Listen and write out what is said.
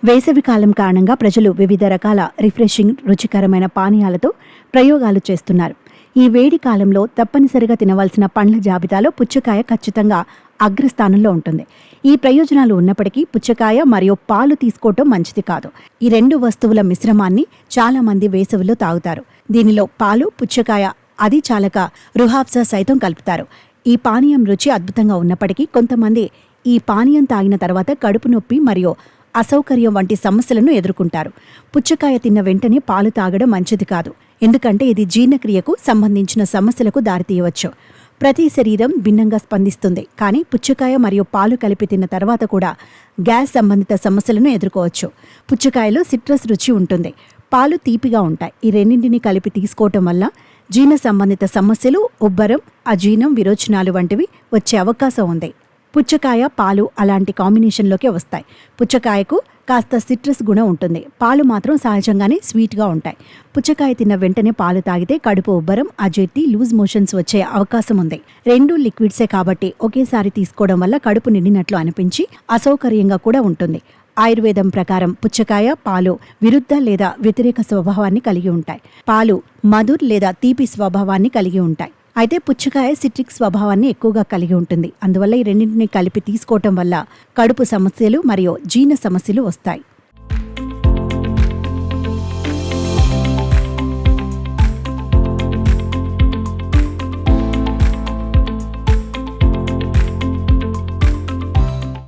వేసవి కాలం కారణంగా ప్రజలు వివిధ రకాల రిఫ్రెషింగ్ రుచికరమైన పానీయాలతో ప్రయోగాలు చేస్తున్నారు. ఈ వేడి కాలంలో తప్పనిసరిగా తినవలసిన పండ్ల జాబితాలో పుచ్చకాయ ఖచ్చితంగా అగ్రస్థానంలో ఉంటుంది. ఈ ప్రయోజనాలు ఉన్నప్పటికీ పుచ్చకాయ మరియు పాలు తీసుకోవటం మంచిది కాదు. ఈ రెండు వస్తువుల మిశ్రమాన్ని చాలా మంది వేసవిలో తాగుతారు. దీనిలో పాలు, పుచ్చకాయ అది చాలక రుహాబ్జా సైతం కలుపుతారు. ఈ పానీయం రుచి అద్భుతంగా ఉన్నప్పటికీ కొంతమంది ఈ పానీయం తాగిన తర్వాత కడుపు నొప్పి మరియు అసౌకర్యం వంటి సమస్యలను ఎదుర్కొంటారు. పుచ్చకాయ తిన్న వెంటనే పాలు తాగడం మంచిది కాదు, ఎందుకంటే ఇది జీర్ణక్రియకు సంబంధించిన సమస్యలకు దారితీయవచ్చు. ప్రతి శరీరం భిన్నంగా స్పందిస్తుంది, కానీ పుచ్చకాయ మరియు పాలు కలిపి తిన్న తర్వాత కూడా గ్యాస్ సంబంధిత సమస్యలను ఎదుర్కోవచ్చు. పుచ్చకాయలో సిట్రస్ రుచి ఉంటుంది, పాలు తీపిగా ఉంటాయి. ఈ రెండింటిని కలిపి తీసుకోవటం వల్ల జీర్ణ సంబంధిత సమస్యలు, ఉబ్బరం, అజీర్ణం, విరోచనాలు వంటివి వచ్చే అవకాశం ఉంది. పుచ్చకాయ, పాలు అలాంటి కాంబినేషన్లోకే వస్తాయి. పుచ్చకాయకు కాస్త సిట్రస్ గుణం ఉంటుంది, పాలు మాత్రం సహజంగానే స్వీట్గా ఉంటాయి. పుచ్చకాయ తిన్న వెంటనే పాలు తాగితే కడుపు ఉబ్బరం, అజీర్తి, లూజ్ మోషన్స్ వచ్చే అవకాశం ఉంది. రెండు లిక్విడ్సే కాబట్టి ఒకేసారి తీసుకోవడం వల్ల కడుపు నిండినట్లు అనిపించి అసౌకర్యంగా కూడా ఉంటుంది. ఆయుర్వేదం ప్రకారం పుచ్చకాయ, పాలు విరుద్ధ లేదా వ్యతిరేక స్వభావాన్ని కలిగి ఉంటాయి. పాలు మధుర్ లేదా తీపి స్వభావాన్ని కలిగి ఉంటాయి. అయితే పుచ్చకాయ సిట్రిక్ స్వభావాన్ని ఎక్కువగా కలిగి ఉంటుంది. అందువల్ల ఈ రెండింటిని కలిపి తీసుకోవటం వల్ల కడుపు సమస్యలు మరియు జీర్ణ సమస్యలు వస్తాయి.